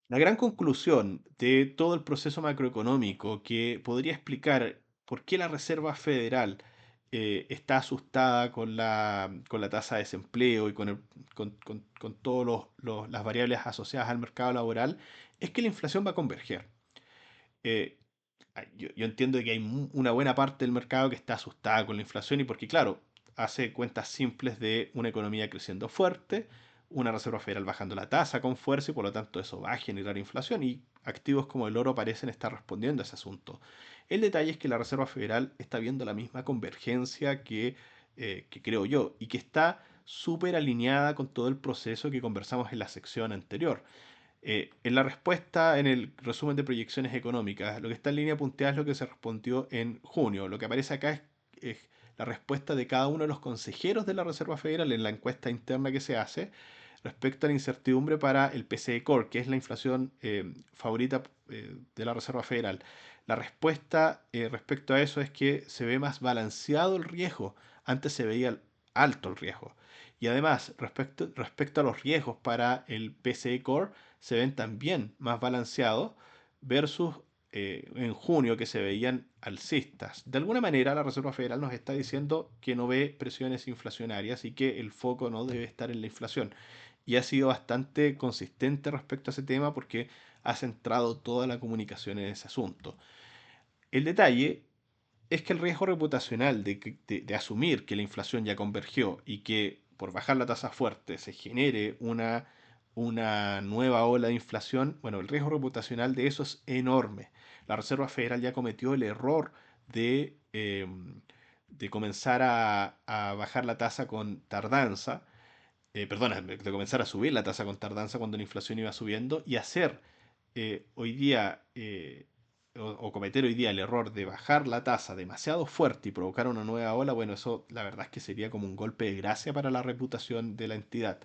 La gran conclusión de todo el proceso macroeconómico que podría explicar por qué la Reserva Federal está asustada con la tasa de desempleo y con todas las variables asociadas al mercado laboral es que la inflación va a converger. Eh, yo entiendo que hay una buena parte del mercado que está asustada con la inflación y porque, claro, hace cuentas simples de una economía creciendo fuerte, una Reserva Federal bajando la tasa con fuerza y por lo tanto eso va a generar inflación y activos como el oro parecen estar respondiendo a ese asunto. El detalle es que la Reserva Federal está viendo la misma convergencia que creo yo y que está súper alineada con todo el proceso que conversamos en la sección anterior. En la respuesta, en el resumen de proyecciones económicas, lo que está en línea punteada es lo que se respondió en junio. Lo que aparece acá es la respuesta de cada uno de los consejeros de la Reserva Federal en la encuesta interna que se hace respecto a la incertidumbre para el PCE Core, que es la inflación favorita de la Reserva Federal. La respuesta respecto a eso es que se ve más balanceado el riesgo. Antes se veía alto el riesgo. Y además, respecto a los riesgos para el PCE Core, se ven también más balanceados versus en junio que se veían alcistas. De alguna manera la Reserva Federal nos está diciendo que no ve presiones inflacionarias y que el foco no debe estar en la inflación. Y ha sido bastante consistente respecto a ese tema porque ha centrado toda la comunicación en ese asunto. El detalle es que el riesgo reputacional de asumir que la inflación ya convergió y que por bajar la tasa fuerte se genere una nueva ola de inflación, bueno, el riesgo reputacional de eso es enorme. La Reserva Federal ya cometió el error de comenzar a bajar la tasa con tardanza, perdona, de comenzar a subir la tasa con tardanza cuando la inflación iba subiendo y hacer hoy día o cometer hoy día el error de bajar la tasa demasiado fuerte y provocar una nueva ola, bueno, eso la verdad es que sería como un golpe de gracia para la reputación de la entidad.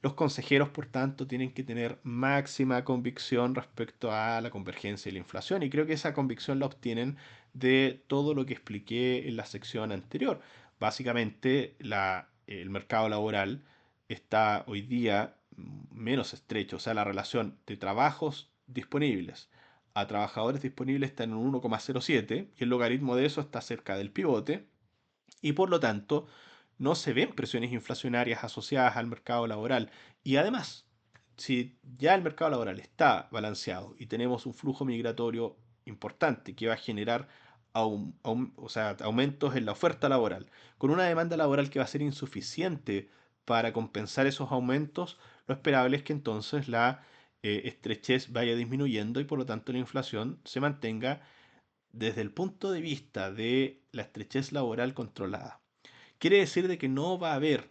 Los consejeros, por tanto, tienen que tener máxima convicción respecto a la convergencia y la inflación y creo que esa convicción la obtienen de todo lo que expliqué en la sección anterior. Básicamente, el mercado laboral está hoy día menos estrecho, o sea, la relación de trabajos disponibles a trabajadores disponibles está en un 1,07 y el logaritmo de eso está cerca del pivote y por lo tanto no se ven presiones inflacionarias asociadas al mercado laboral. Y además, si ya el mercado laboral está balanceado y tenemos un flujo migratorio importante que va a generar o sea, aumentos en la oferta laboral, con una demanda laboral que va a ser insuficiente para compensar esos aumentos, lo esperable es que entonces la estrechez vaya disminuyendo y por lo tanto la inflación se mantenga desde el punto de vista de la estrechez laboral controlada. ¿Quiere decir de que no va a haber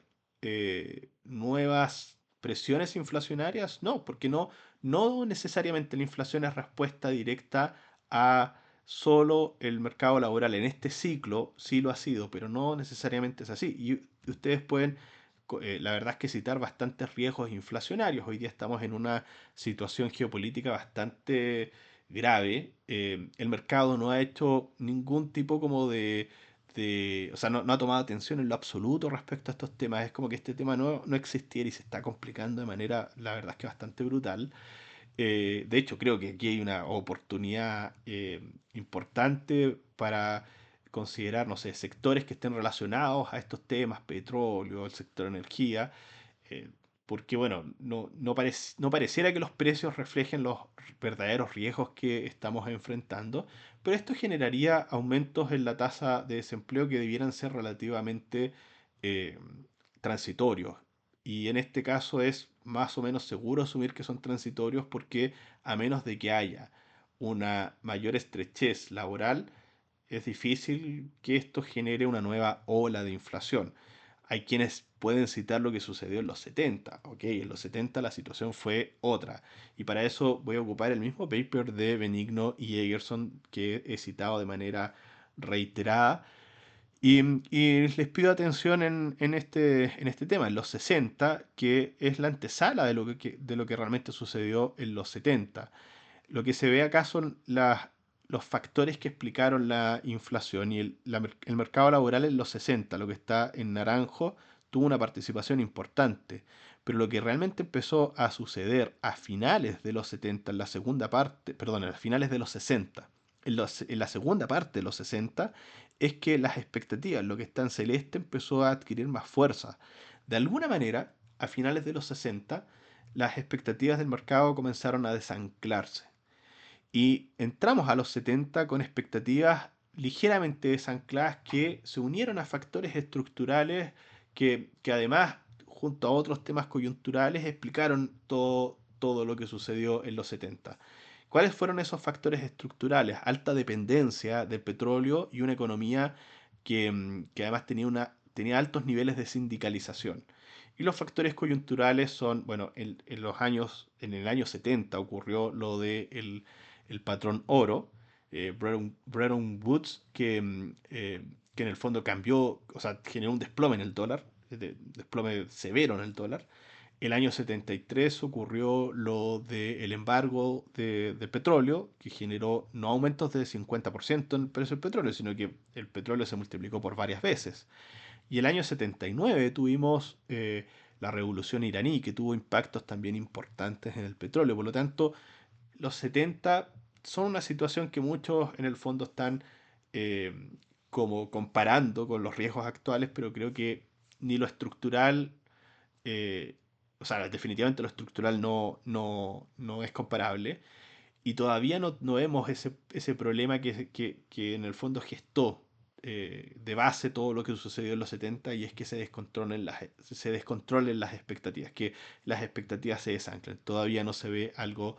nuevas presiones inflacionarias? No, porque no necesariamente la inflación es respuesta directa a solo el mercado laboral. En este ciclo sí lo ha sido, pero no necesariamente es así. Y ustedes pueden, la verdad es que citar bastantes riesgos inflacionarios. Hoy día estamos en una situación geopolítica bastante grave. El mercado no ha hecho ningún tipo como o sea, no ha tomado atención en lo absoluto respecto a estos temas. Es como que este tema no existiera y se está complicando de manera, la verdad es que bastante brutal. De hecho, creo que aquí hay una oportunidad importante para considerar, no sé, sectores que estén relacionados a estos temas, petróleo, el sector energía, eh, porque bueno, no pareciera que los precios reflejen los verdaderos riesgos que estamos enfrentando, pero esto generaría aumentos en la tasa de desempleo que debieran ser relativamente eh, transitorios. Y en este caso es más o menos seguro asumir que son transitorios porque a menos de que haya una mayor estrechez laboral, es difícil que esto genere una nueva ola de inflación. Hay quienes pueden citar lo que sucedió en los 70. Ok, en los 70 la situación fue otra. Y para eso voy a ocupar el mismo paper de Benigno y Egerson que he citado de manera reiterada. Y les pido atención en este tema, en los 60, que es la antesala de lo que realmente sucedió en los 70. Lo que se ve acá son los factores que explicaron la inflación y el mercado laboral en los 60, lo que está en naranjo, tuvo una participación importante. Pero lo que realmente empezó a suceder a finales de los 70, en la segunda parte, perdón, a finales de los 60, en la segunda parte de los 60, es que las expectativas, lo que está en celeste, empezó a adquirir más fuerza. De alguna manera, a finales de los 60, las expectativas del mercado comenzaron a desanclarse. Y entramos a los 70 con expectativas ligeramente desancladas que se unieron a factores estructurales que además, junto a otros temas coyunturales, explicaron todo lo que sucedió en los 70. ¿Cuáles fueron esos factores estructurales? Alta dependencia del petróleo y una economía que además tenía altos niveles de sindicalización. Y los factores coyunturales son, bueno, en el año 70 ocurrió lo de el patrón oro, Bretton Woods, que en el fondo cambió, o sea, generó un desplome en el dólar, desplome severo en el dólar. El año 73 ocurrió lo del embargo del petróleo, que generó no aumentos de 50% en el precio del petróleo, sino que el petróleo se multiplicó por varias veces. Y el año 79 tuvimos la revolución iraní, que tuvo impactos también importantes en el petróleo. Por lo tanto, los 70 son una situación que muchos en el fondo están eh, como comparando con los riesgos actuales, pero creo que ni lo estructural, eh, o sea, definitivamente lo estructural no es comparable y todavía no vemos ese problema que en el fondo gestó de base todo lo que sucedió en los 70 y es que se descontrolen las expectativas, que las expectativas se desanclen. Todavía no se ve algo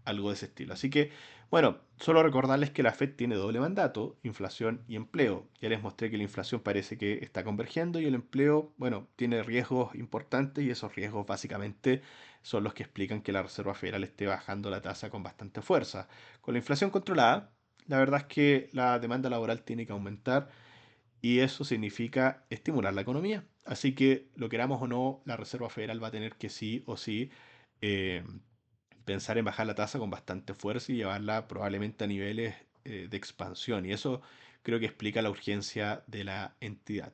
de ese estilo. Así que, bueno, solo recordarles que la Fed tiene doble mandato, inflación y empleo. Ya les mostré que la inflación parece que está convergiendo y el empleo, bueno, tiene riesgos importantes y esos riesgos básicamente son los que explican que la Reserva Federal esté bajando la tasa con bastante fuerza. Con la inflación controlada, la verdad es que la demanda laboral tiene que aumentar y eso significa estimular la economía. Así que, lo queramos o no, la Reserva Federal va a tener que sí o sí eh, pensar en bajar la tasa con bastante fuerza y llevarla probablemente a niveles de expansión. Y eso creo que explica la urgencia de la entidad.